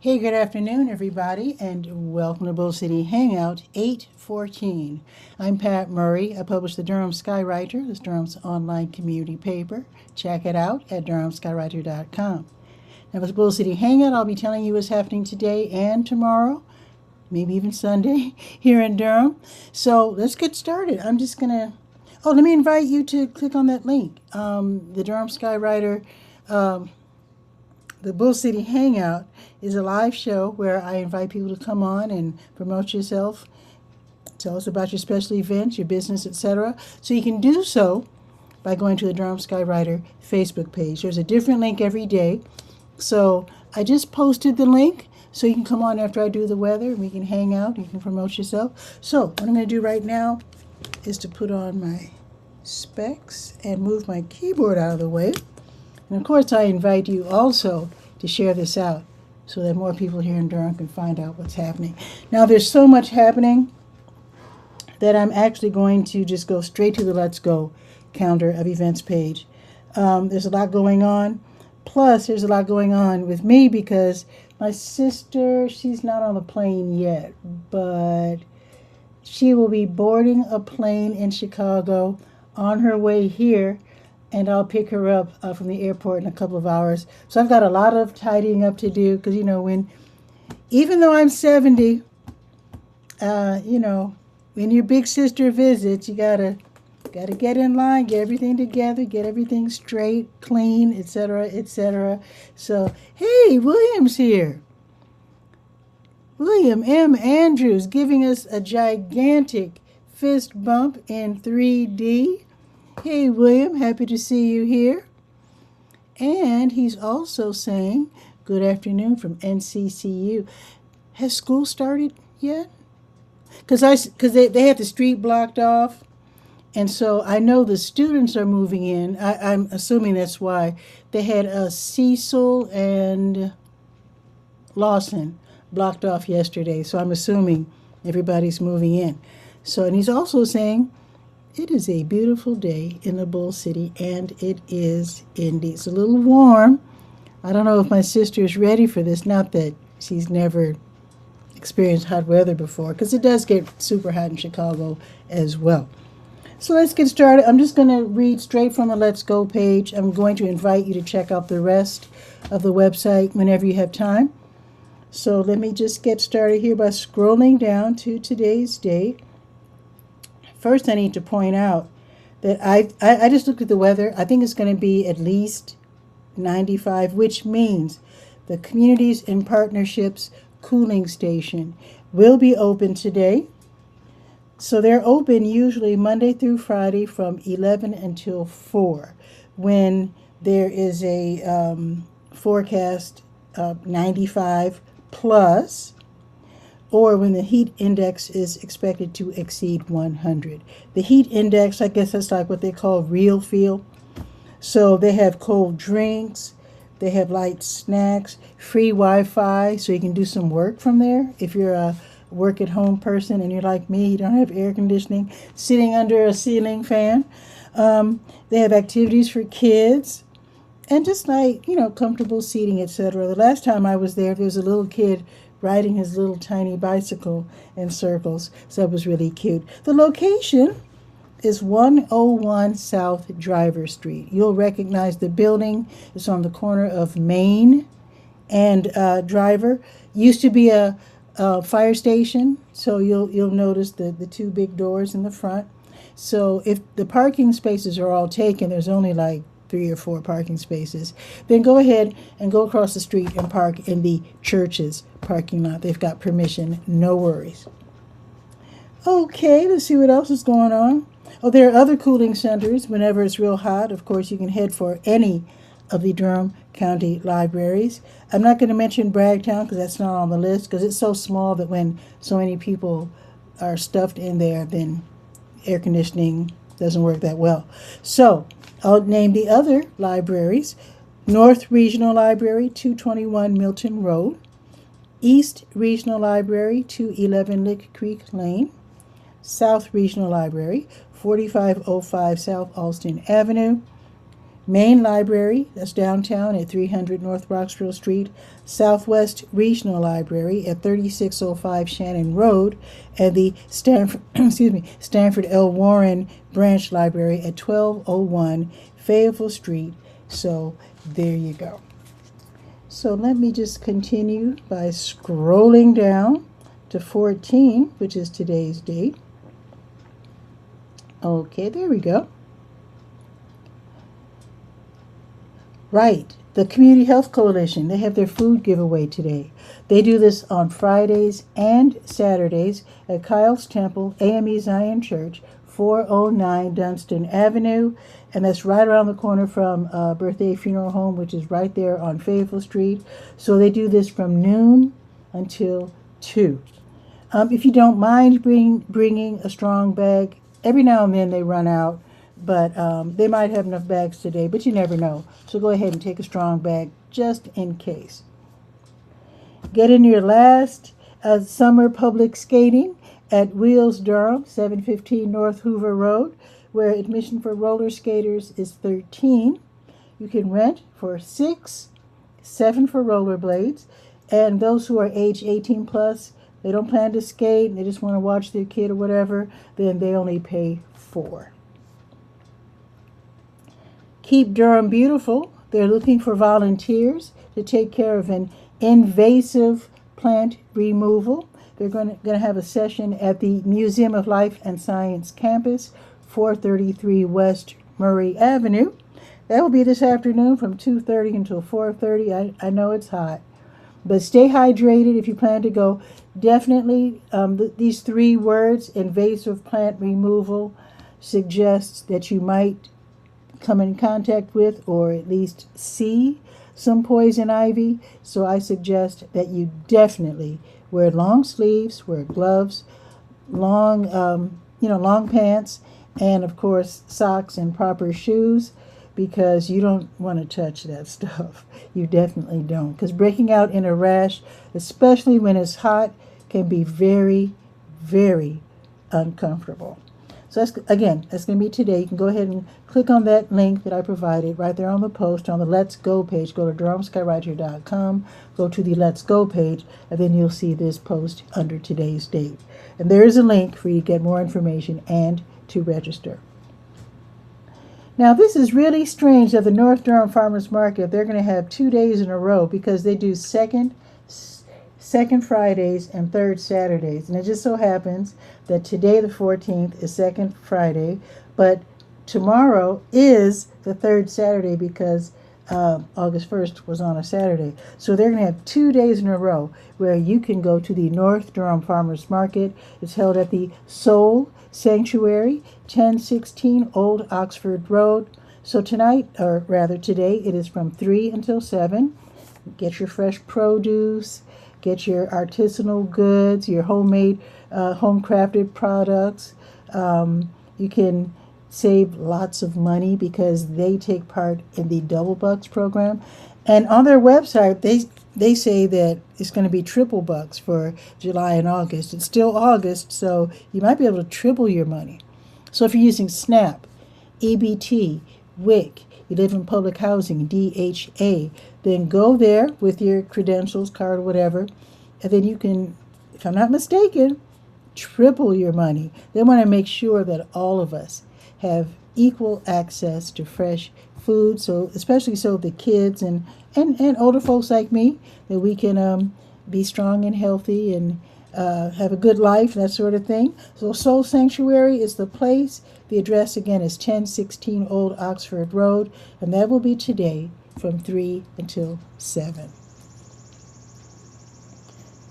Hey, good afternoon, everybody, and welcome to Bull City Hangout 814. I'm Pat Murray. I publish the Durham Skywriter, this Durham's online community paper. Check it out at durhamskywriter.com. Now, with Bull City Hangout, I'll be telling you what's happening today and tomorrow, maybe even Sunday, here in Durham. So let's get started. I'm just going to, let me invite you to click on that link. The Durham Skywriter the Bull City Hangout is a live show where I invite people to come on and promote yourself, tell us about your special events, your business, etc. So you can do so by going to the Durham Skywriter Facebook page. There's a different link every day. So I just posted the link so you can come on after I do the weather and we can hang out, you can promote yourself. So what I'm going to do right now is to put on my specs and move my keyboard out of the way. And of course, I invite you also to share this out so that more people here in Durham can find out what's happening. Now, there's so much happening that I'm actually going to just go straight to the Let's Go calendar of events page. There's a lot going on. Plus, there's a lot going on with me because my sister, she's not on the plane yet, but she will be boarding a plane in Chicago on her way here, and I'll pick her up from the airport in a couple of hours. So I've got a lot of tidying up to do because, even though I'm 70, when your big sister visits, you gotta get in line, get everything together, get everything straight, clean, etc., etc. So, hey, William's here. William M. Andrews giving us a gigantic fist bump in 3D. Hey, William, happy to see you here. And he's also saying, good afternoon from NCCU. Has school started yet? Because they have the street blocked off, and so I know the students are moving in. I'm assuming that's why. They had Cecil and Lawson blocked off yesterday, so I'm assuming everybody's moving in. So, and he's also saying, it is a beautiful day in the Bull City, and it is indeed. It's a little warm. I don't know if my sister is ready for this. Not that she's never experienced hot weather before, because it does get super hot in Chicago as well. So let's get started. I'm just going to read straight from the Let's Go page. I'm going to invite you to check out the rest of the website whenever you have time. So let me just get started here by scrolling down to today's date. First, I need to point out that I just looked at the weather. I think it's going to be at least 95, which means the Communities and Partnerships cooling station will be open today. So they're open usually Monday through Friday from 11 until 4 when there is a forecast of 95 plus, or when the heat index is expected to exceed 100. The heat index, I guess that's like what they call real feel. So they have cold drinks, they have light snacks, free Wi-Fi, so you can do some work from there. If you're a work-at-home person and you're like me, you don't have air conditioning, sitting under a ceiling fan. They have activities for kids, and just like, comfortable seating, etc. The last time I was there was a little kid riding his little tiny bicycle in circles. So that was really cute. The location is 101 South Driver Street. You'll recognize the building. It's on the corner of Main and Driver. Used to be a fire station, so you'll notice the two big doors in the front. So if the parking spaces are all taken, there's only like 3 or 4 parking spaces, then go ahead and go across the street and park in the church's parking lot. They've got permission, no worries. Okay, let's see what else is going on. Oh, there are other cooling centers. Whenever it's real hot, of course, you can head for any of the Durham County libraries. I'm not going to mention Bragtown because that's not on the list, because it's so small that when so many people are stuffed in there, then air conditioning doesn't work that well. So I'll name the other libraries. North Regional Library, 221 Milton Road. East Regional Library, 211 Lick Creek Lane. South Regional Library, 4505 South Alston Avenue. Main Library, that's downtown at 300 North Roxborough Street. Southwest Regional Library at 3605 Shannon Road. And the Stanford L. Warren Branch Library at 1201 Fayetteville Street. So there you go. So let me just continue by scrolling down to 14, which is today's date. Okay, there we go. Right, the Community Health Coalition, they have their food giveaway today. They do this on Fridays and Saturdays at Kyle's Temple, AME Zion Church, 409 Dunstan Avenue, and that's right around the corner from Birthday Funeral Home, which is right there on Fayetteville Street. So they do this from noon until 2. If you don't mind bringing a strong bag, every now and then they run out, but they might have enough bags today, but you never know. So go ahead and take a strong bag just in case. Get in your last summer public skating at Wheels Durham, 715 North Hoover Road, where admission for roller skaters is $13. You can rent for $6, $7 for rollerblades, and those who are age 18 plus, they don't plan to skate, and they just want to watch their kid or whatever, then they only pay $4. Keep Durham Beautiful. They're looking for volunteers to take care of an invasive plant removal. They're going to have a session at the Museum of Life and Science campus, 433 West Murray Avenue. That will be this afternoon from 2:30 until 4:30. I know it's hot, but stay hydrated if you plan to go. Definitely, these 3 words, invasive plant removal, suggests that you might come in contact with or at least see some poison ivy. So I suggest that you definitely wear long sleeves, wear gloves, long pants, and of course socks and proper shoes, because you don't want to touch that stuff. You definitely don't, because breaking out in a rash, especially when it's hot, can be very, very uncomfortable. So that's going to be today. You can go ahead and click on that link that I provided right there on the post on the Let's Go page. Go to DurhamSkywriter.com, go to the Let's Go page, and then you'll see this post under today's date. And there is a link for you to get more information and to register. Now, this is really strange that the North Durham Farmers Market, they're going to have 2 days in a row, because they do second Fridays and third Saturdays. And it just so happens that today, the 14th, is second Friday, but tomorrow is the third Saturday, because August 1st was on a Saturday. So they're going to have 2 days in a row where you can go to the North Durham Farmers Market. It's held at the Soul Sanctuary, 1016 Old Oxford Road. So tonight, or rather today, it is from 3 until 7. Get your fresh produce, get your artisanal goods, your homemade, home-crafted products. You can save lots of money because they take part in the Double Bucks program. And on their website, they say that it's going to be triple bucks for July and August. It's still August, so you might be able to triple your money. So if you're using SNAP, EBT, WIC, you live in public housing, DHA, then go there with your credentials, card, or whatever, and then you can, if I'm not mistaken, triple your money. They want to make sure that all of us have equal access to fresh food, so especially so the kids and older folks like me, that we can be strong and healthy and have a good life, that sort of thing. So Soul Sanctuary is the place. The address again is 1016 Old Oxford Road, and that will be today from 3 until 7.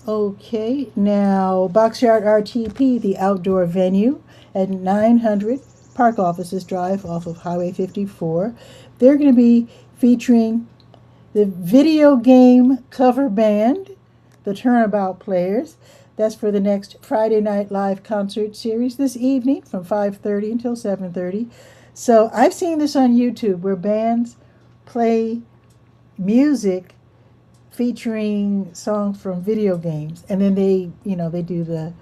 Okay, now Boxyard RTP, the outdoor venue at 900 Park Offices Drive off of Highway 54. They're going to be featuring the video game cover band, the Turnabout Players. That's for the next Friday Night Live concert series this evening from 5:30 until 7:30. So I've seen this on YouTube where bands play music featuring songs from video games, and then they do the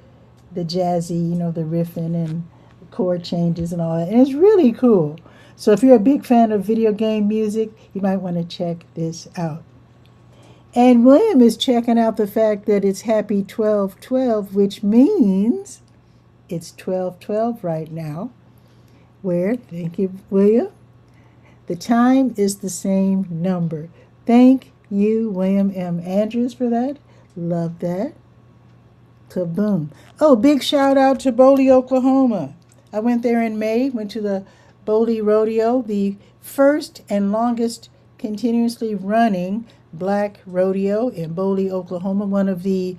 jazzy, the riffing and chord changes and all that, and it's really cool. So if you're a big fan of video game music, you might want to check this out. And William is checking out the fact that it's happy 12/12, which means it's 12/12 right now. Where, thank you, William, the time is the same number. Thank you, William M. Andrews, for that. Love that. Kaboom. Oh, big shout out to Boley, Oklahoma. I went there in May, went to the Boley Rodeo, the first and longest continuously running black rodeo in Boley, Oklahoma, one of the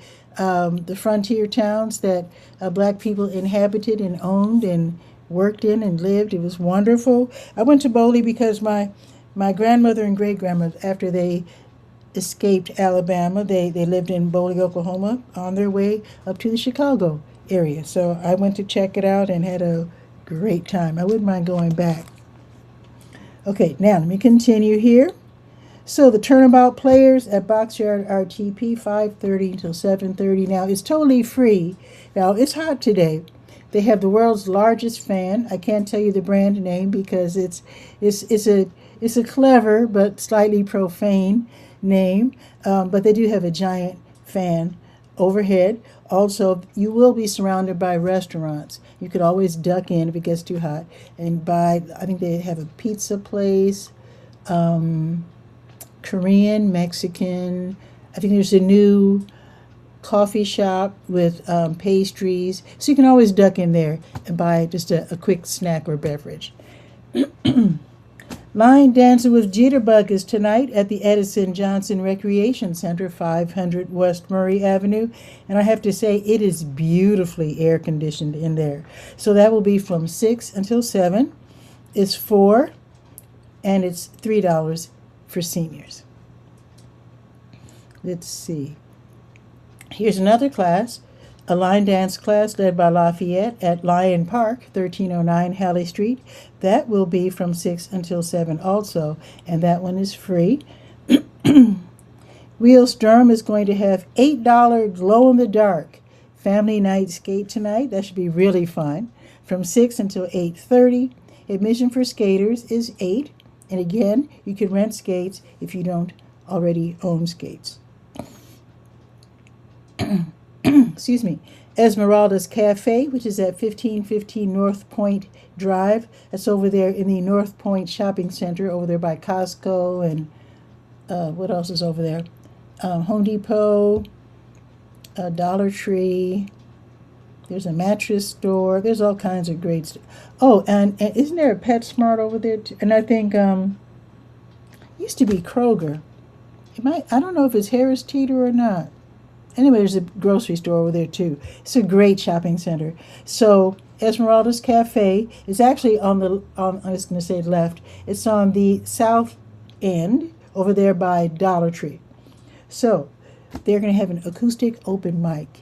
frontier towns that black people inhabited and owned and worked in and lived. It was wonderful. I went to Boley because my grandmother and great-grandmother, after they escaped Alabama, they lived in Boley, Oklahoma, on their way up to the Chicago area. So I went to check it out and had a great time. I wouldn't mind going back. Okay, now let me continue here. So the turnabout players at Boxyard RTP, 5:30 until 7:30. Now it's totally free. Now it's hot today. They have the world's largest fan. I can't tell you the brand name because it's a clever but slightly profane name. But they do have a giant fan overhead. Also, you will be surrounded by restaurants. You could always duck in if it gets too hot and buy. I think they have a pizza place. Korean, Mexican. I think there's a new coffee shop with pastries. So you can always duck in there and buy just a quick snack or beverage. Line Dancing with Jitterbug is tonight at the Edison Johnson Recreation Center, 500 West Murray Avenue. And I have to say, it is beautifully air conditioned in there. So that will be from 6 until 7. It's 4 and it's $3 for seniors. Let's see. Here's another class, a line dance class led by Lafayette at Lyon Park, 1309 Halley Street. That will be from 6 until 7 also, and that one is free. Wheels Durham is going to have $8 glow-in-the-dark family night skate tonight. That should be really fun. From 6 until 8:30. Admission for skaters is $8. And again, you can rent skates if you don't already own skates. Excuse me. Esmeralda's Cafe, which is at 1515 North Point Drive. That's over there in the North Point Shopping Center, over there by Costco and what else is over there? Home Depot, Dollar Tree. There's a mattress store. There's all kinds of great stuff. Oh, and isn't there a PetSmart over there too? And I think used to be Kroger. I don't know if it's Harris Teeter or not. Anyway, there's a grocery store over there too. It's a great shopping center. So Esmeralda's Cafe is actually I was going to say left. It's on the south end over there by Dollar Tree. So they're going to have an acoustic open mic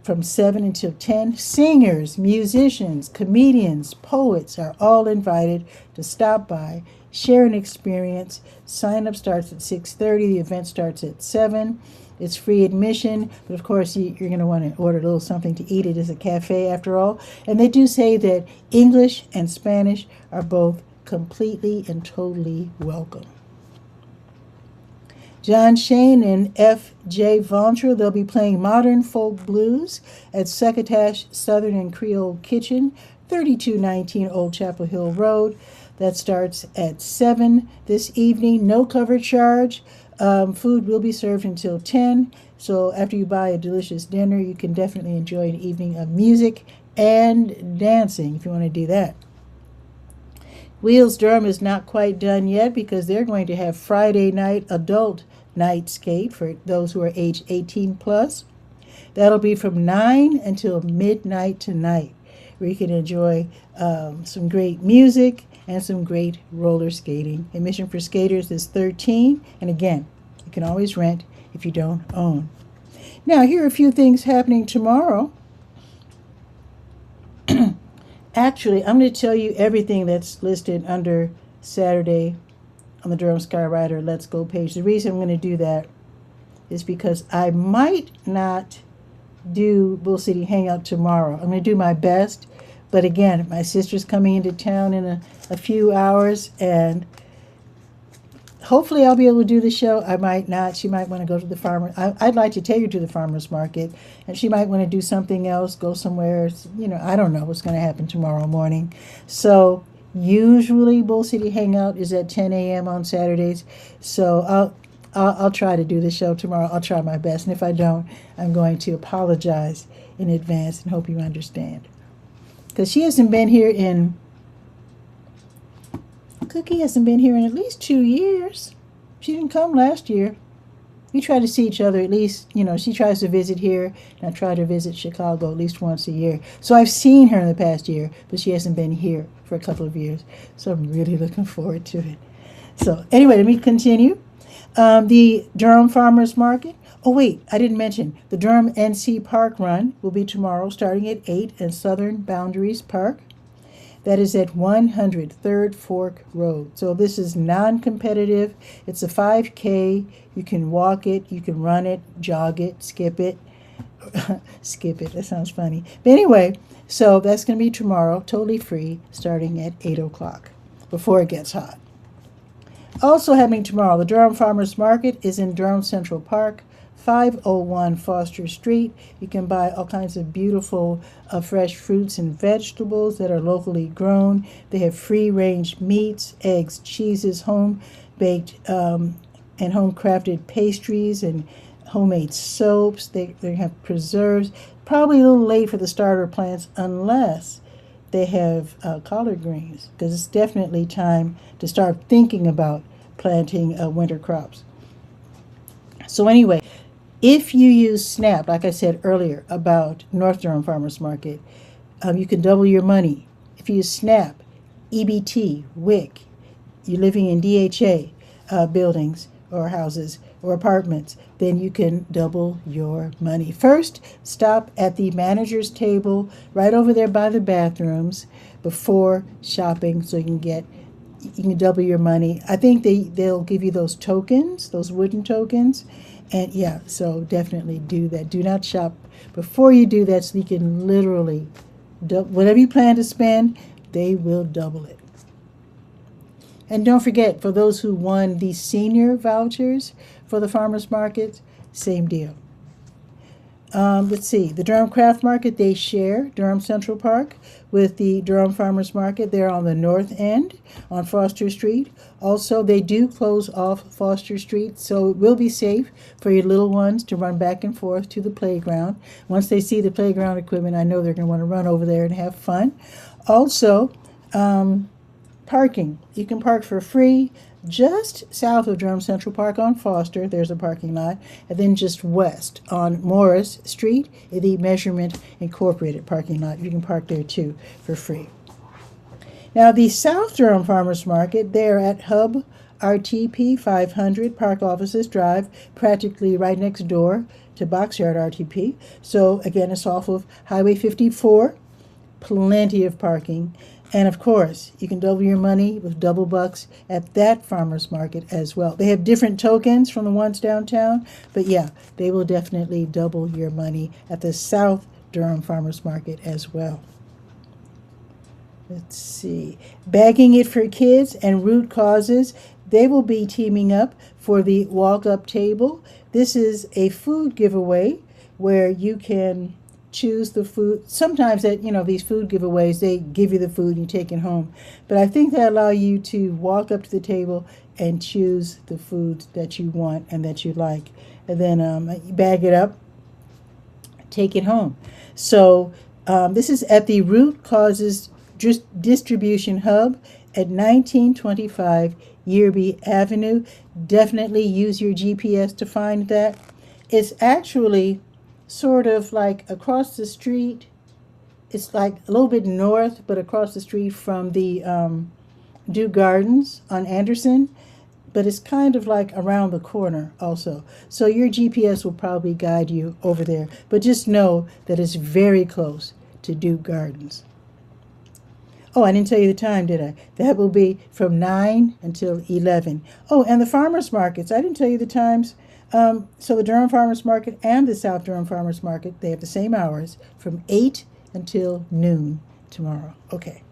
from 7 until 10. Singers, musicians, comedians, poets are all invited to stop by, share an experience. Sign up starts at 6:30. The event starts at 7. It's free admission, but of course you're going to want to order a little something to eat. It is a cafe after all. And they do say that English and Spanish are both completely and totally welcome. John Shane and F.J. Ventre, they'll be playing modern folk blues at Succotash Southern and Creole Kitchen, 3219 Old Chapel Hill Road. That starts at 7 this evening. No cover charge. Food will be served until 10. So after you buy a delicious dinner, you can definitely enjoy an evening of music and dancing if you want to do that. Wheels Durham is not quite done yet because they're going to have Friday night adult nightscape for those who are age 18 plus. That'll be from 9 until midnight tonight, where you can enjoy some great music and some great roller skating. Admission for skaters is $13, and again, you can always rent if you don't own. Now, here are a few things happening tomorrow. Actually, I'm going to tell you everything that's listed under Saturday on the Durham Skywriter Let's Go page. The reason I'm going to do that is because I might not do Bull City Hangout tomorrow. I'm going to do my best, But again, my sister's coming into town in a few hours, and hopefully I'll be able to do the show. I might not. She might want to go to the farmer. I'd like to take her to the farmer's market, and she might want to do something else, go somewhere. I don't know what's going to happen tomorrow morning. So usually Bull City Hangout is at 10 a.m. on Saturdays. So I'll try to do the show tomorrow. I'll try my best, and if I don't, I'm going to apologize in advance and hope you understand. Because she hasn't been here in... Cookie hasn't been here in at least 2 years. She didn't come last year. We try to see each other at least, she tries to visit here, and I try to visit Chicago at least once a year. So I've seen her in the past year, but she hasn't been here for a couple of years. So I'm really looking forward to it. So anyway, let me continue. The Durham Farmers Market. Oh, wait, I didn't mention. The Durham NC Park Run will be tomorrow starting at 8 in Southern Boundaries Park. That is at 100 Third Fork Road. So this is non-competitive. It's a 5K. You can walk it, you can run it, jog it, skip it. Skip it, that sounds funny. But anyway, so that's going to be tomorrow, totally free, starting at 8 o'clock, before it gets hot. Also happening tomorrow, the Durham Farmers Market is in Durham Central Park, 501 Foster Street. You can buy all kinds of beautiful fresh fruits and vegetables that are locally grown. They have free-range meats, eggs, cheeses, home-baked and home-crafted pastries and homemade soaps. They have preserves. Probably a little late for the starter plants unless they have collard greens, because it's definitely time to start thinking about planting winter crops. So anyway, if you use SNAP, like I said earlier about North Durham Farmers Market, you can double your money. If you use SNAP, EBT, WIC, you're living in DHA buildings or houses or apartments, then you can double your money. First, stop at the manager's table right over there by the bathrooms before shopping so you can double your money. I think they'll give you those tokens, those wooden tokens. And yeah, so definitely do that. Do not shop before you do that, so you can literally, whatever you plan to spend, they will double it. And don't forget, for those who won the senior vouchers for the farmers market, same deal. Let's see, the Durham Craft Market, they share Durham Central Park with the Durham Farmers Market. They're on the north end on Foster Street. Also, they do close off Foster Street, so it will be safe for your little ones to run back and forth to the playground. Once they see the playground equipment, I know they're going to want to run over there and have fun. Also, parking. You can park for free just south of Durham Central Park on Foster. There's a parking lot. And then just west on Morris Street, the Measurement Incorporated parking lot. You can park there too for free. Now, the South Durham Farmers Market, they're at Hub RTP 500 Park Offices Drive, practically right next door to Boxyard RTP. So again, it's off of Highway 54. Plenty of parking. And of course, you can double your money with double bucks at that farmer's market as well. They have different tokens from the ones downtown, but yeah, they will definitely double your money at the South Durham Farmers Market as well. Let's see. Bagging It for Kids and Root Causes, they will be teaming up for the walk-up table. This is a food giveaway where you can choose the food. Sometimes that, these food giveaways, they give you the food and you take it home. But I think they allow you to walk up to the table and choose the food that you want and that you like. And then you bag it up, take it home. So this is at the Root Causes Distribution Hub at 1925 Yearby Avenue. Definitely use your GPS to find that. It's actually sort of like across the street. It's like a little bit north, but across the street from the Dew Gardens on Anderson. But it's kind of like around the corner also. So your GPS will probably guide you over there. But just know that it's very close to Dew Gardens. Oh, I didn't tell you the time, did I? That will be from 9 until 11. Oh, and the farmers markets. I didn't tell you the times. So the Durham Farmers Market and the South Durham Farmers Market, they have the same hours from 8 until noon. tomorrow. Okay.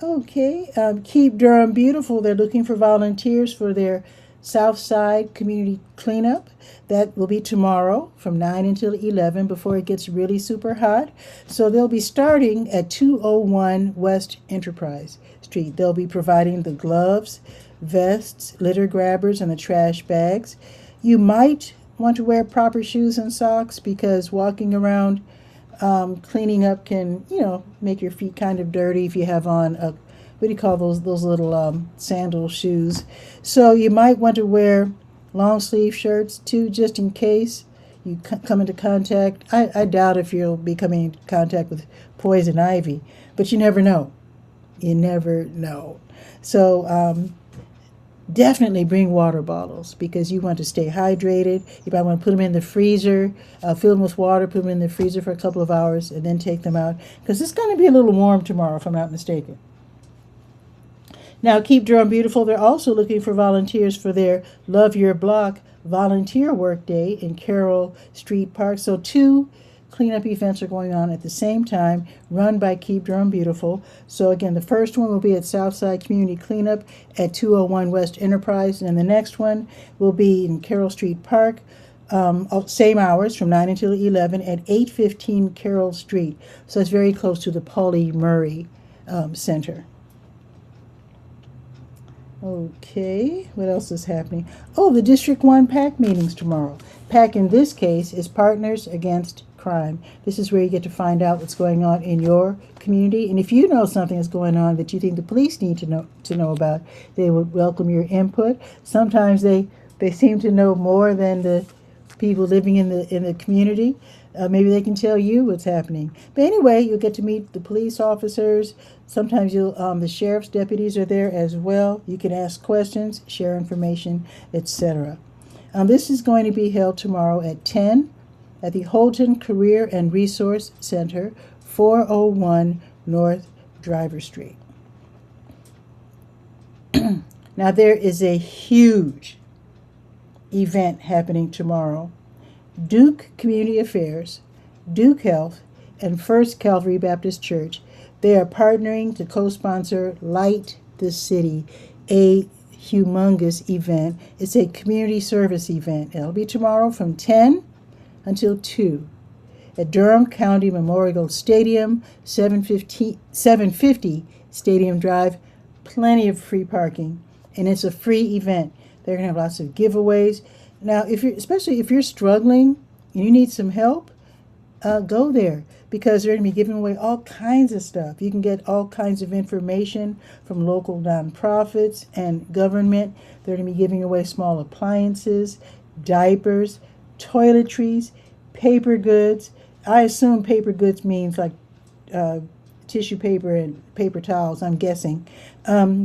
Okay. Keep Durham Beautiful. They're looking for volunteers for their South Side Community Cleanup. That will be tomorrow from 9 until 11 before it gets really super hot. So they'll be starting at 201 West Enterprise Street. They'll be providing the gloves, vests, litter grabbers, and the trash bags. You might want to wear proper shoes and socks because walking around cleaning up can, make your feet kind of dirty if you have on what do you call those little sandal shoes. So you might want to wear long sleeve shirts too, just in case you come into contact. I doubt if you'll be coming into contact with poison ivy, but you never know. You never know. So definitely bring water bottles because you want to stay hydrated. You might want to put them in the freezer, fill them with water, put them in the freezer for a couple of hours, and then take them out because it's going to be a little warm tomorrow, if I'm not mistaken. Now, Keep Durham Beautiful, they're also looking for volunteers for their Love Your Block volunteer work day in Carroll Street Park. So 2 cleanup events are going on at the same time, run by Keep Durham Beautiful. So again, the first one will be at Southside Community Cleanup at 201 West Enterprise, and the next one will be in Carroll Street Park, same hours from 9 until 11 at 815 Carroll Street. So it's very close to the Pauli Murray Center. Okay, what else is happening? Oh, the District 1 PAC meetings tomorrow. PAC in this case is Partners Against Crime. This is where you get to find out what's going on in your community. And if you know something is going on that you think the police need to know about, they would welcome your input. Sometimes they seem to know more than the people living in the community. Maybe they can tell you what's happening. But anyway, you'll get to meet the police officers. Sometimes the sheriff's deputies are there as well. You can ask questions, share information, etc. This is going to be held tomorrow at 10 at the Holton Career and Resource Center, 401 North Driver Street. Now, there is a huge event happening tomorrow. Duke Community Affairs, Duke Health, and First Calvary Baptist Church, they are partnering to co-sponsor Light the City, a humongous event. It's a community service event. It'll be tomorrow from 10 until 2 at Durham County Memorial Stadium, 750 Stadium Drive. Plenty of free parking, and it's a free event. They're going to have lots of giveaways. Now, especially if you're struggling and you need some help, go there because they're going to be giving away all kinds of stuff. You can get all kinds of information from local nonprofits and government. They're going to be giving away small appliances, diapers, toiletries, paper goods. I assume paper goods means like tissue paper and paper towels, I'm guessing.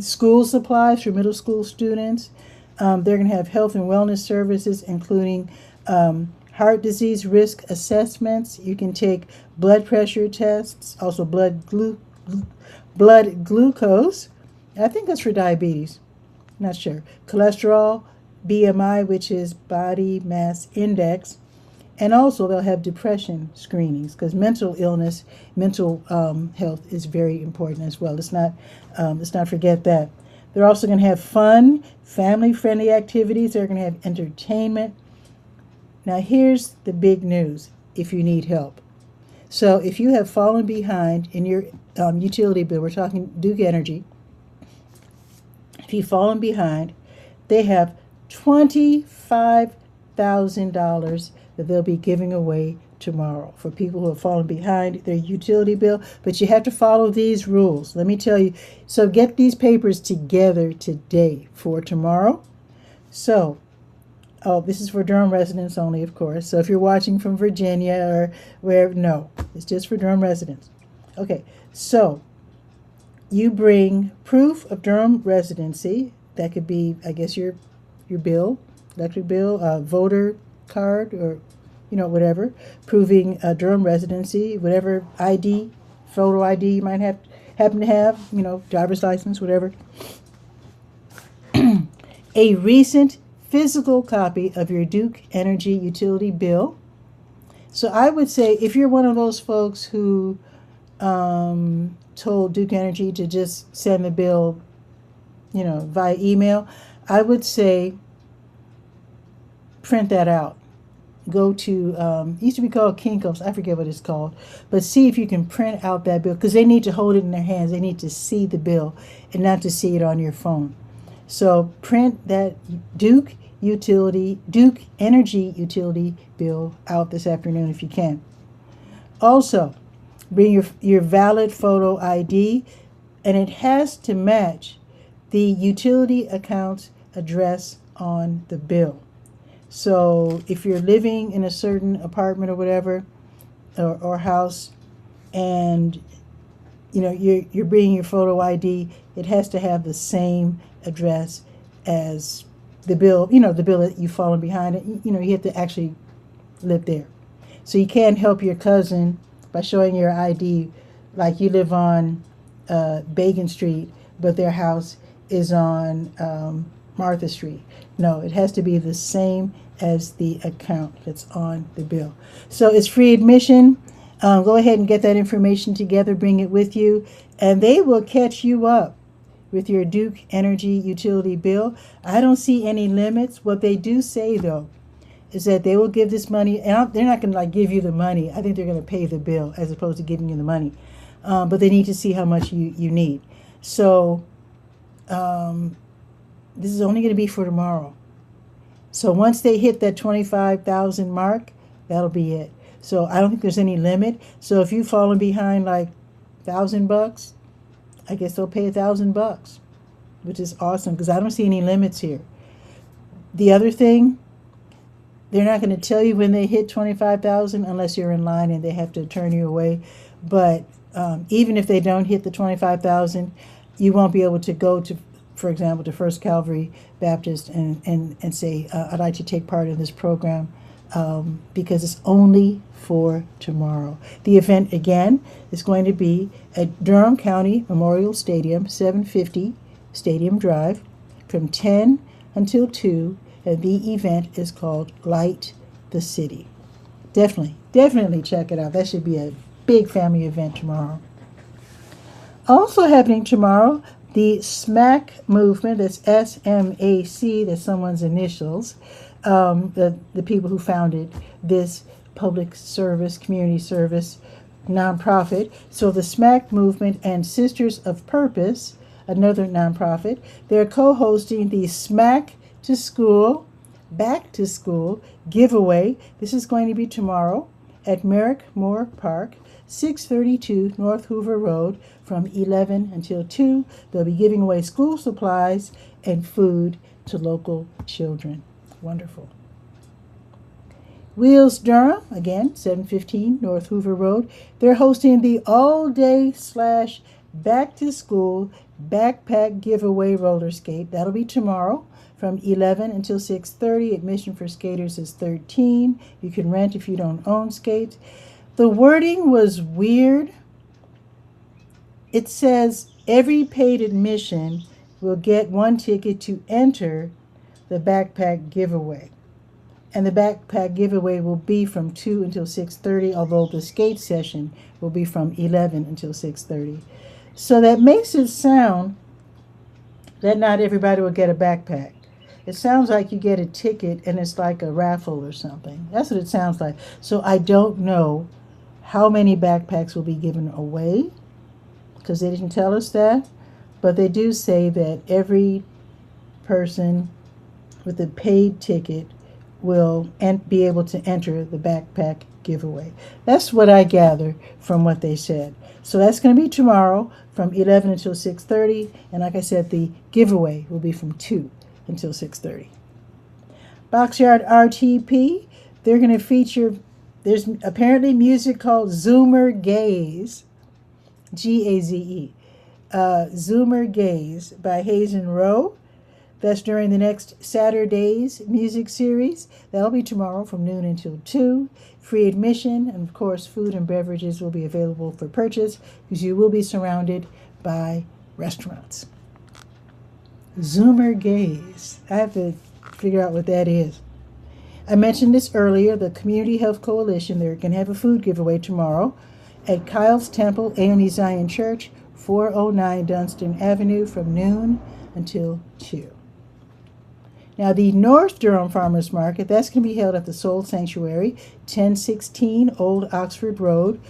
School supplies for middle school students. They're going to have health and wellness services, including heart disease risk assessments. You can take blood pressure tests, also blood glucose. I think that's for diabetes. Not sure. Cholesterol, BMI, which is body mass index. And also they'll have depression screenings because mental health is very important as well. Let's not forget that. They're also going to have fun, family-friendly activities. They're going to have entertainment. Now, here's the big news if you need help. So if you have fallen behind in your utility bill, we're talking Duke Energy. If you've fallen behind, they have $25,000 that they'll be giving away tomorrow for people who have fallen behind their utility bill. But you have to follow these rules. Let me tell you. So get these papers together today for tomorrow. So, this is for Durham residents only, of course. So if you're watching from Virginia or wherever, no, it's just for Durham residents. Okay, so you bring proof of Durham residency. That could be, I guess, your bill, electric bill, voter card, or whatever, proving Durham residency, whatever ID, photo ID you might happen to have, driver's license, whatever. A recent physical copy of your Duke Energy utility bill. So I would say if you're one of those folks who told Duke Energy to just send the bill, via email, I would say print that out. Go to, used to be called Kinko's, I forget what it's called, but see if you can print out that bill, because they need to hold it in their hands. They need to see the bill and not to see it on your phone. So print that Duke Energy utility bill out this afternoon if you can. Also, bring your valid photo ID, and it has to match the utility account's address on the bill. So if you're living in a certain apartment or whatever, or house, and you're bringing your photo ID, it has to have the same address as the bill. The bill that you've fallen behind. You have to actually live there. So you can't help your cousin by showing your ID, like you live on Bacon Street, but their house is on Martha Street. No, it has to be the same as the account that's on the bill. So it's free admission. Go ahead and get that information together, bring it with you, and they will catch you up with your Duke Energy utility bill. I don't see any limits. What they do say, though, is that they will give this money, and they're not going to give you the money. I think they're going to pay the bill as opposed to giving you the money. But they need to see how much you need. So this is only going to be for tomorrow. So once they hit that 25,000 mark, that'll be it. So I don't think there's any limit. So if you've fallen behind like $1,000, I guess they'll pay $1,000, which is awesome because I don't see any limits here. The other thing, they're not going to tell you when they hit 25,000 unless you're in line and they have to turn you away. But even if they don't hit the 25,000, you won't be able to go to, for example, to First Calvary Baptist and say, I'd like to take part in this program, because it's only for tomorrow. The event, again, is going to be at Durham County Memorial Stadium, 750 Stadium Drive, from 10 until 2, and the event is called Light the City. Definitely check it out. That should be a big family event tomorrow. Also happening tomorrow, the SMAC movement, that's SMAC, that's someone's initials, the people who founded this public service, community service nonprofit. So the SMAC movement and Sisters of Purpose, another nonprofit, they're co-hosting the SMAC to School, Back to School giveaway. This is going to be tomorrow at Merrick Moore Park, 632 North Hoover Road, from 11 until 2. They'll be giving away school supplies and food to local children. Wonderful. Wheels Durham, again, 715 North Hoover Road. They're hosting the all-day / back-to-school backpack giveaway roller skate. That'll be tomorrow from 11 until 6:30. Admission for skaters is $13. You can rent if you don't own skates. The wording was weird. It says every paid admission will get one ticket to enter the backpack giveaway. And the backpack giveaway will be from 2 until 6:30, although the skate session will be from 11 until 6:30. So that makes it sound that not everybody will get a backpack. It sounds like you get a ticket and it's like a raffle or something. That's what it sounds like. So I don't know how many backpacks will be given away, because they didn't tell us that. But they do say that every person with a paid ticket will be able to enter the backpack giveaway. That's what I gather from what they said. So that's going to be tomorrow from 11 until 6:30. And like I said, the giveaway will be from 2 until 6:30. Boxyard RTP, they're going to feature, there's apparently music called Zoomer Gaze, Gaze, Zoomer Gaze by Hazen Rowe. That's during the next Saturday's music series. That'll be tomorrow from noon until 2. Free admission, and of course food and beverages will be available for purchase because you will be surrounded by restaurants. Zoomer Gaze. I have to figure out what that is. I mentioned this earlier. The Community Health Coalition, they're going to have a food giveaway tomorrow. at Kyle's Temple, AME Zion Church, 409 Dunstan Avenue, from noon until 2. Now, the North Durham Farmers Market, that's going to be held at the Soul Sanctuary, 1016 Old Oxford Road,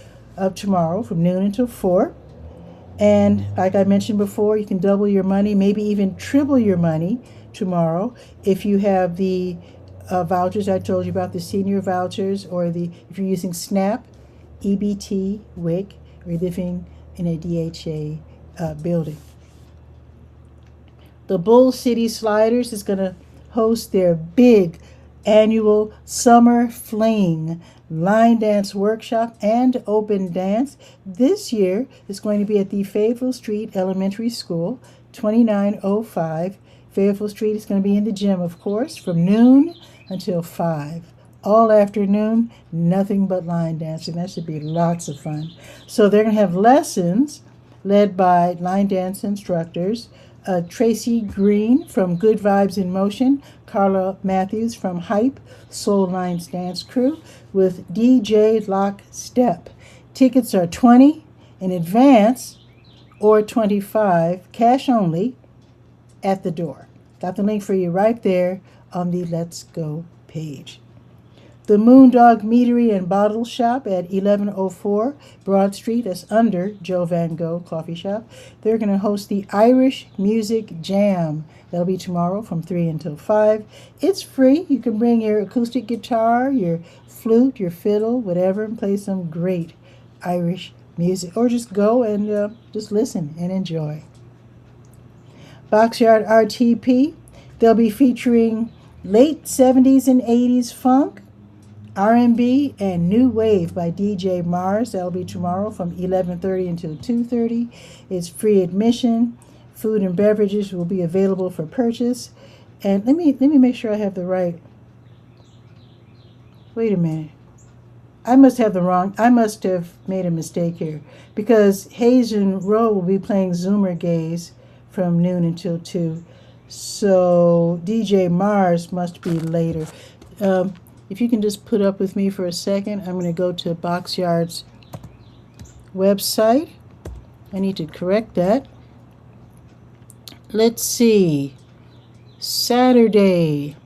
tomorrow from noon until 4. And like I mentioned before, you can double your money, maybe even triple your money tomorrow if you have the vouchers I told you about, the senior vouchers, or if you're using SNAP, EBT, WIC, or living in a DHA building. The Bull City Sliders is going to host their big annual Summer Fling line dance workshop and open dance. This year is going to be at the Fayetteville Street Elementary School, 2905. Fayetteville Street is going to be in the gym, of course, from noon until 5. All afternoon, nothing but line dancing. That should be lots of fun. So they're going to have lessons led by line dance instructors, Tracy Green from Good Vibes in Motion, Carla Matthews from Hype, Soul Lines Dance Crew, with DJ Lock Step. Tickets are $20 in advance or $25, cash only, at the door. Got the link for you right there on the Let's Go page. The Moondog Meadery and Bottle Shop at 1104 Broad Street, that's under Joe Van Gogh Coffee Shop. They're going to host the Irish Music Jam. That'll be tomorrow from 3 until 5. It's free. You can bring your acoustic guitar, your flute, your fiddle, whatever, and play some great Irish music. Or just go and just listen and enjoy. Boxyard RTP, they'll be featuring late 70s and 80s funk, R&B, and New Wave by DJ Mars. That'll be tomorrow from 11:30 until 2:30. It's free admission. Food and beverages will be available for purchase. And let me make sure I have the right. Wait a minute. I must have made a mistake here, because Hazen Row will be playing Zoomer Gaze from noon until 2. So DJ Mars must be later. If you can just put up with me for a second, I'm going to go to Boxyard's website. I need to correct that. Let's see. Saturday.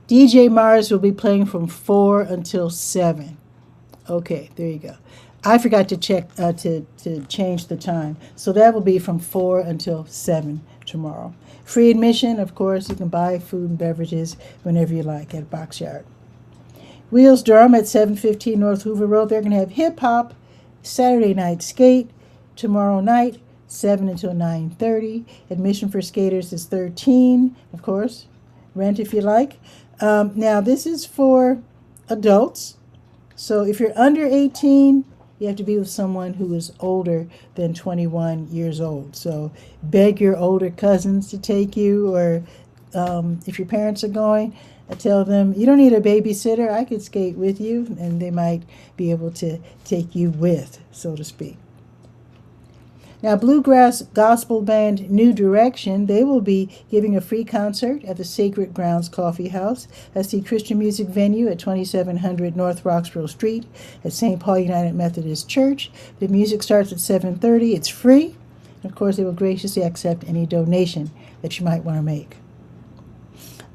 DJ Mars will be playing from 4 until 7. Okay, there you go. I forgot to check to change the time. So that will be from 4 until 7 tomorrow. Free admission, of course. You can buy food and beverages whenever you like at Boxyard. Wheels Durham at 715 North Hoover Road. They're going to have hip-hop Saturday night skate tomorrow night, 7 until 9:30. Admission for skaters is $13, of course. Rent if you like. Now, this is for adults. So if you're under 18, you have to be with someone who is older than 21 years old. So beg your older cousins to take you, or if your parents are going, tell them, you don't need a babysitter. I could skate with you, and they might be able to take you with, so to speak. Now, Bluegrass Gospel Band New Direction, they will be giving a free concert at the Sacred Grounds Coffee House. That's the Christian music venue at 2700 North Roxborough Street at St. Paul United Methodist Church. The music starts at 7:30. It's free. And of course, they will graciously accept any donation that you might want to make.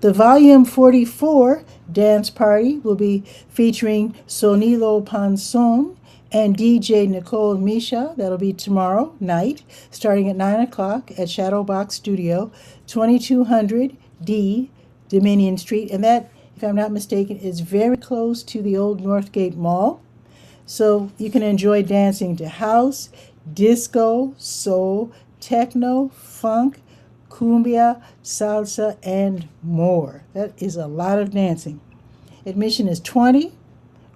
The Volume 44 dance party will be featuring Sonilo Panson and DJ Nicole Misha. That'll be tomorrow night, starting at 9 o'clock at Shadowbox Studio, 2200 D Dominion Street. And that, if I'm not mistaken, is very close to the old Northgate Mall. So you can enjoy dancing to house, disco, soul, techno, funk, cumbia, salsa, and more. That is a lot of dancing. Admission is $20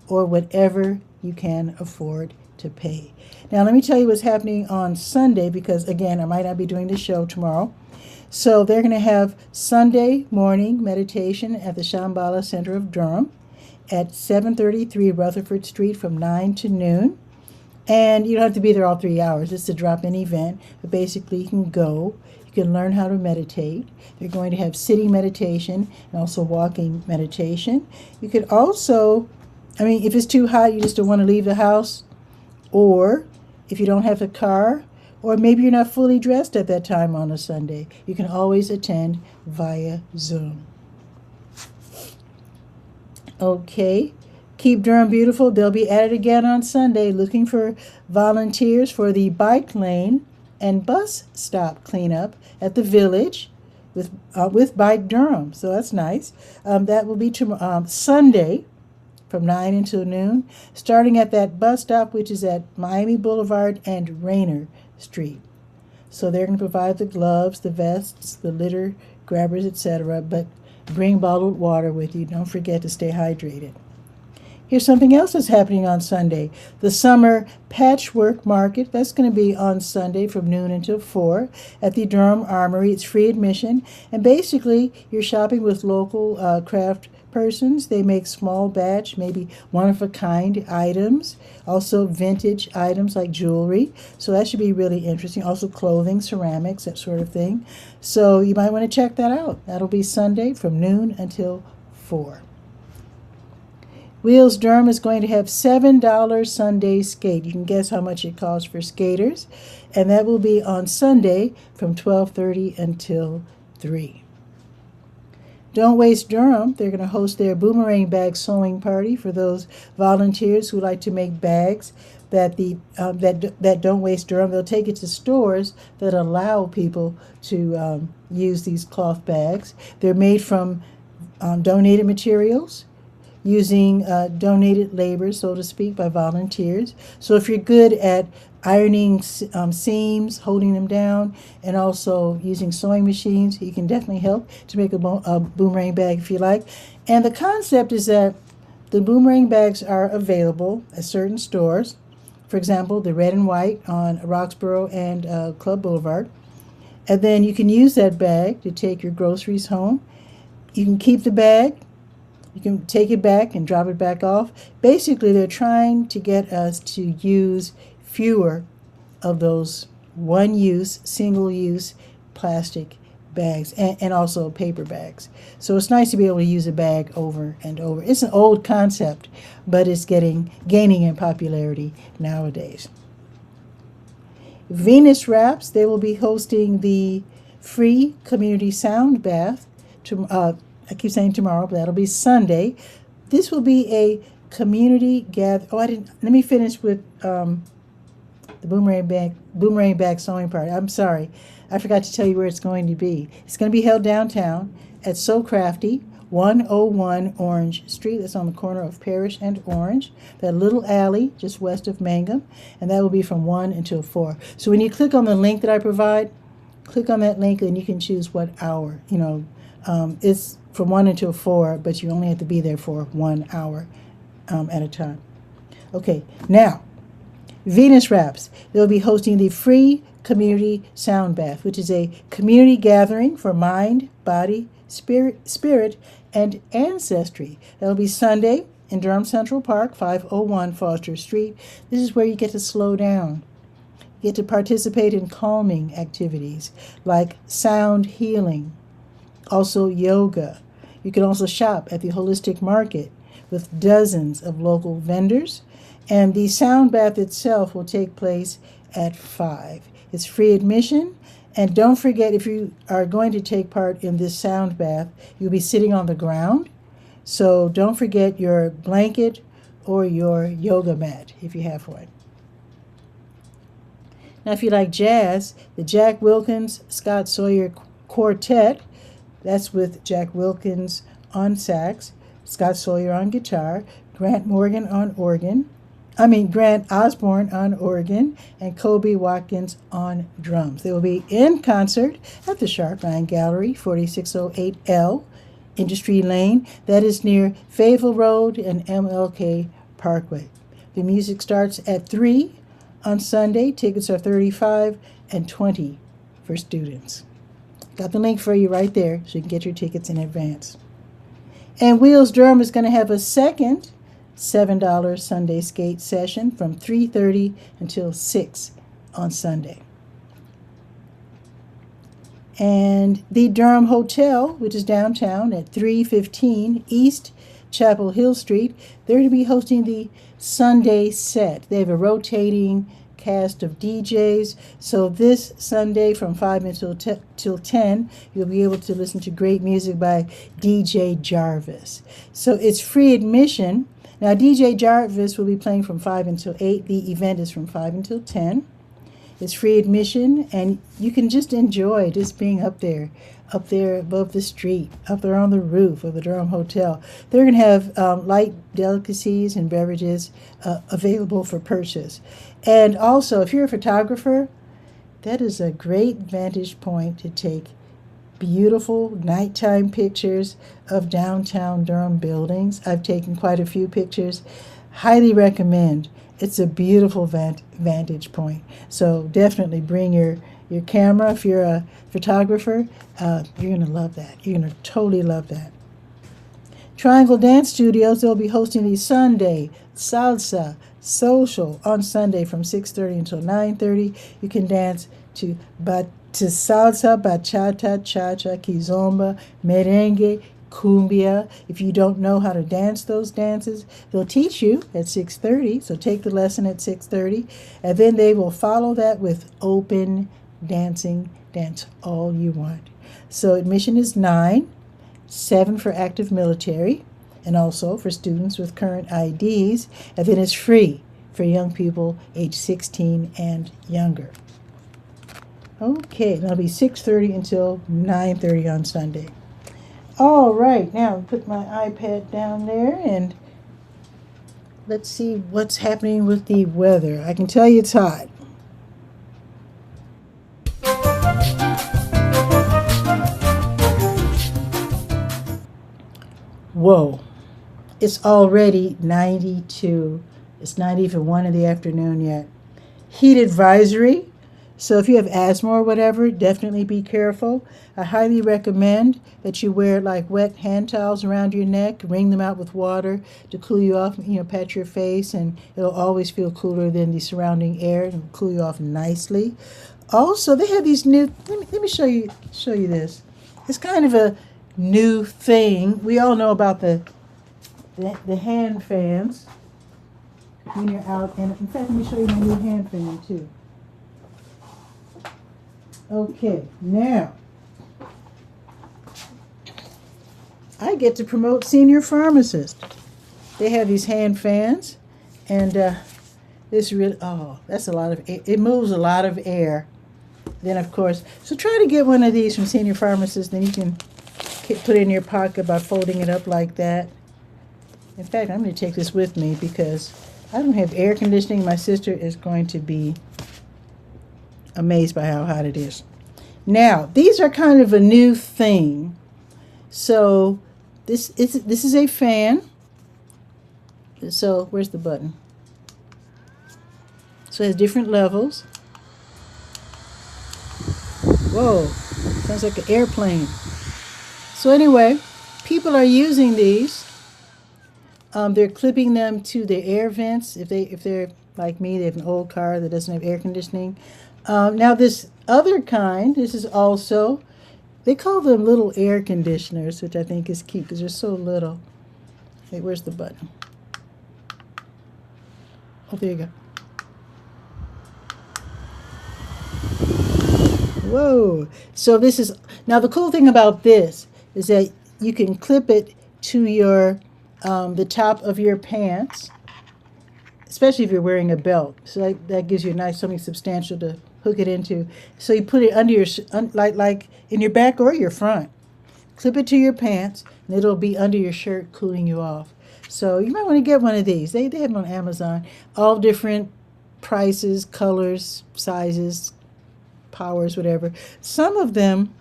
or whatever you can afford to pay. Now, let me tell you what's happening on Sunday, because, again, I might not be doing the show tomorrow. So they're going to have Sunday morning meditation at the Shambhala Center of Durham at 733 Rutherford Street from 9 to noon. And you don't have to be there all 3 hours. It's a drop-in event. But basically, you can go. You can learn how to meditate. They're going to have sitting meditation and also walking meditation. You could also, if it's too hot, you just don't want to leave the house, Or if you don't have a car, or maybe you're not fully dressed at that time on a Sunday, you can always attend via Zoom. Okay. Keep Durham Beautiful. They'll be at it again on Sunday looking for volunteers for the bike lane and bus stop cleanup at the Village with Bike Durham. So that's nice. That will be Sunday from 9 until noon, starting at that bus stop, which is at Miami Boulevard and Rayner Street. So they're going to provide the gloves, the vests, the litter grabbers, etc. But bring bottled water with you. Don't forget to stay hydrated. Here's something else that's happening on Sunday. The Summer Patchwork Market. That's going to be on Sunday from noon until 4 at the Durham Armory. It's free admission. And basically, you're shopping with local craft persons. They make small batch, maybe one-of-a-kind items. Also vintage items like jewelry. So that should be really interesting. Also clothing, ceramics, that sort of thing. So you might want to check that out. That'll be Sunday from noon until 4. Wheels Durham is going to have $7 Sunday skate. You can guess how much it costs for skaters. And that will be on Sunday from 12:30 until 3. Don't Waste Durham. They're going to host their boomerang bag sewing party for those volunteers who like to make bags that Don't Waste Durham. They'll take it to stores that allow people to use these cloth bags. They're made from donated materials, using donated labor, so to speak, by volunteers. So if you're good at ironing seams, holding them down, and also using sewing machines, you can definitely help to make a boomerang bag if you like. And the concept is that the boomerang bags are available at certain stores. For example, the red and white on Roxborough and Club Boulevard. And then you can use that bag to take your groceries home. You can keep the bag. You can take it back and drop it back off. Basically, they're trying to get us to use fewer of those one-use, single-use plastic bags and also paper bags. So it's nice to be able to use a bag over and over. It's an old concept, but it's gaining in popularity nowadays. Venus Wraps, they will be hosting the free community sound bath I keep saying tomorrow, but that'll be Sunday. This will be a community gather. Let me finish with the boomerang bag sewing party. I'm sorry, I forgot to tell you where it's going to be. It's going to be held downtown at So Crafty, 101 Orange Street. That's on the corner of Parrish and Orange. That little alley just west of Mangum, and that will be from 1 until 4. So when you click on the link that I provide, click on that link and you can choose what hour. It's from 1 until 4, but you only have to be there for 1 hour at a time. Okay, now, Venus Wraps. They'll be hosting the free community sound bath, which is a community gathering for mind, body, spirit, and ancestry. That'll be Sunday in Durham Central Park, 501 Foster Street. This is where you get to slow down. You get to participate in calming activities like sound healing, also yoga. You can also shop at the Holistic Market with dozens of local vendors. And the sound bath itself will take place at 5. It's free admission. And don't forget, if you are going to take part in this sound bath, you'll be sitting on the ground. So don't forget your blanket or your yoga mat if you have one. Now, if you like jazz, the Jack Wilkins Scott Sawyer Quartet, that's with Jack Wilkins on sax, Scott Sawyer on guitar, Grant Osborne on organ, and Kobe Watkins on drums. They will be in concert at the Sharp 9 Gallery, 4608L, Industry Lane. That is near Fayetteville Road and MLK Parkway. The music starts at 3 on Sunday. Tickets are $35 and $20 for students. Got the link for you right there so you can get your tickets in advance. And Wheels Durham is going to have a second $7 Sunday skate session from 3:30 until 6 on Sunday. And the Durham Hotel, which is downtown at 315 East Chapel Hill Street. They're to be hosting the Sunday set. They have a rotating cast of DJs. So this Sunday from 5 till 10, you'll be able to listen to great music by DJ Jarvis. So it's free admission. Now DJ Jarvis will be playing from 5 until 8. The event is from 5 until 10. It's free admission, and you can just enjoy just being up there above the street, up there on the roof of the Durham Hotel. They're going to have light delicacies and beverages available for purchase. And also, if you're a photographer, that is a great vantage point to take beautiful nighttime pictures of downtown Durham buildings. I've taken quite a few pictures. Highly recommend. It's a beautiful vantage point. So definitely bring your camera if you're a photographer. You're going to love that. You're going to totally love that. Triangle Dance Studios, they'll be hosting the Sunday Salsa Social on Sunday from 6:30 until 9:30. You can dance to salsa, bachata, cha-cha, kizomba, merengue, cumbia. If you don't know how to dance those dances, they'll teach you at 6:30. So take the lesson at 6:30, and then they will follow that with open dancing. Dance all you want. So admission is $9, $7 for active military, and also for students with current IDs, and then it's free for young people age 16 and younger. Okay, that'll be 6:30 until 9:30 on Sunday. All right, now put my iPad down there and let's see what's happening with the weather. I can tell you it's hot. Whoa, it's already 92. It's not even 1 in the afternoon yet. Heat advisory. So if you have asthma or whatever, definitely be careful. I highly recommend that you wear like wet hand towels around your neck, wring them out with water to cool you off, pat your face, and it'll always feel cooler than the surrounding air and cool you off nicely. Also, they have these new, let me show you this. It's kind of a new thing. We all know about the hand fans when you're out, and in fact, let me show you my new hand fan too. Okay, now I get to promote Senior Pharmacist. They have these hand fans, and this really, that's a lot of air. It moves a lot of air. Then, of course, so try to get one of these from Senior Pharmacist, then you can put it in your pocket by folding it up like that. In fact, I'm going to take this with me because I don't have air conditioning. My sister is going to be amazed by how hot it is. Now, these are kind of a new thing. So this is a fan. So where's the button? So it has different levels. Whoa, sounds like an airplane. So anyway, people are using these. They're clipping them to their air vents. If they're like me, they have an old car that doesn't have air conditioning. Now this other kind, this is also, they call them little air conditioners, which I think is cute because they're so little. Hey, where's the button? Oh, there you go. Whoa. So this is, now the cool thing about this is that you can clip it to your, the top of your pants, especially if you're wearing a belt. So that gives you a nice, something substantial to hook it into. So you put it under your, like in your back or your front. Clip it to your pants, and it'll be under your shirt, cooling you off. So you might want to get one of these. They have them on Amazon. All different prices, colors, sizes, powers, whatever. Some of them,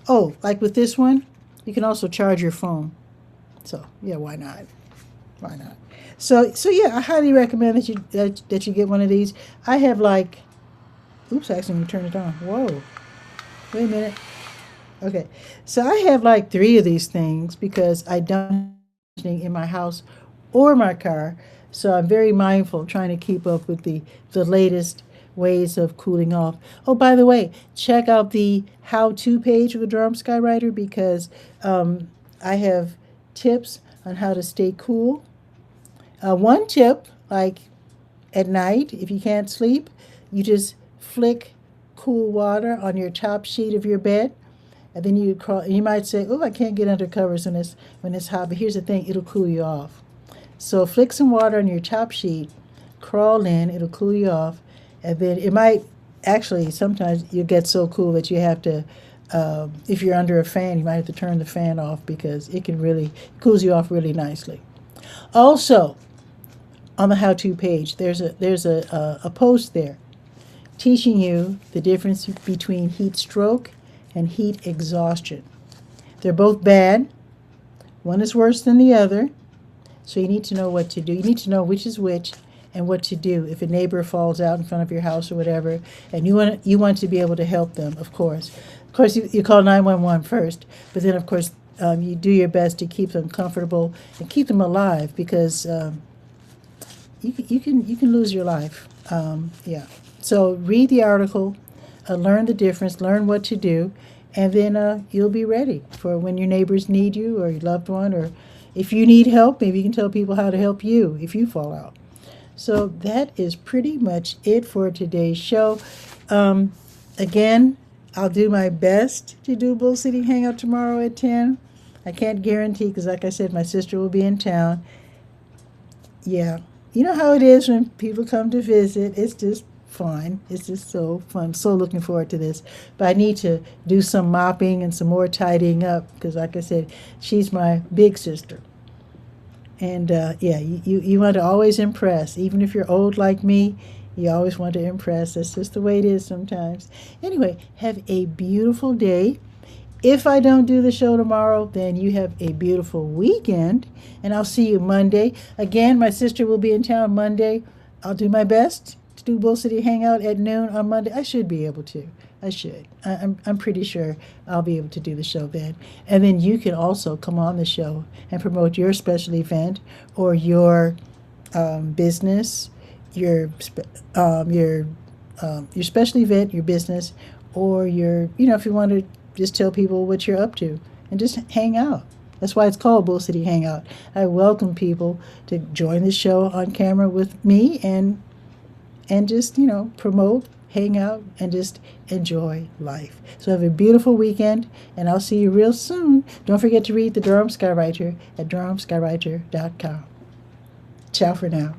like with this one, you can also charge your phone. So yeah, why not? Why not? So yeah, I highly recommend that you get one of these. I have like, oops, I accidentally turned it on. Whoa, wait a minute. Okay, so I have like 3 of these things because I don't in my house or my car. So I'm very mindful trying to keep up with the latest ways of cooling off. Oh, by the way, check out the how-to page of the Durham Skywriter because I have tips on how to stay cool. One tip, like at night, if you can't sleep, you just flick cool water on your top sheet of your bed, and then you crawl. You might say, "Oh, I can't get under covers when it's hot." But here's the thing: it'll cool you off. So flick some water on your top sheet, crawl in. It'll cool you off, and then it might actually sometimes you get so cool that you have to. If you're under a fan, you might have to turn the fan off because it can really cools you off really nicely. Also, on the how-to page, there's a post there teaching you the difference between heat stroke and heat exhaustion. They're both bad. One is worse than the other, so you need to know what to do. You need to know which is which and what to do if a neighbor falls out in front of your house or whatever, and you want to be able to help them, of course. Of course, you call 911 first, but then, of course, you do your best to keep them comfortable and keep them alive because you can lose your life. Yeah. So read the article, learn the difference, learn what to do, and then you'll be ready for when your neighbors need you or your loved one, or if you need help, maybe you can tell people how to help you if you fall out. So that is pretty much it for today's show. Again, I'll do my best to do Bull City Hangout tomorrow at 10. I can't guarantee because, like I said, my sister will be in town. Yeah. You know how it is when people come to visit. It's just fun. It's just so fun. I'm so looking forward to this. But I need to do some mopping and some more tidying up because, like I said, she's my big sister. And, yeah, you want to always impress. Even if you're old like me, you always want to impress. That's just the way it is sometimes. Anyway, have a beautiful day. If I don't do the show tomorrow, then you have a beautiful weekend, and I'll see you Monday. Again, my sister will be in town Monday. I'll do my best to do Bull City Hangout at noon on Monday. I should be able to. I should. I'm pretty sure I'll be able to do the show then. And then you can also come on the show and promote your special event or your business, your special event, your business, or your, if you want to just tell people what you're up to and just hang out. That's why it's called Bull City Hangout. I welcome people to join the show on camera with me and just, promote, hang out, and just enjoy life. So have a beautiful weekend, and I'll see you real soon. Don't forget to read the Durham Skywriter at durhamskywriter.com. Ciao for now.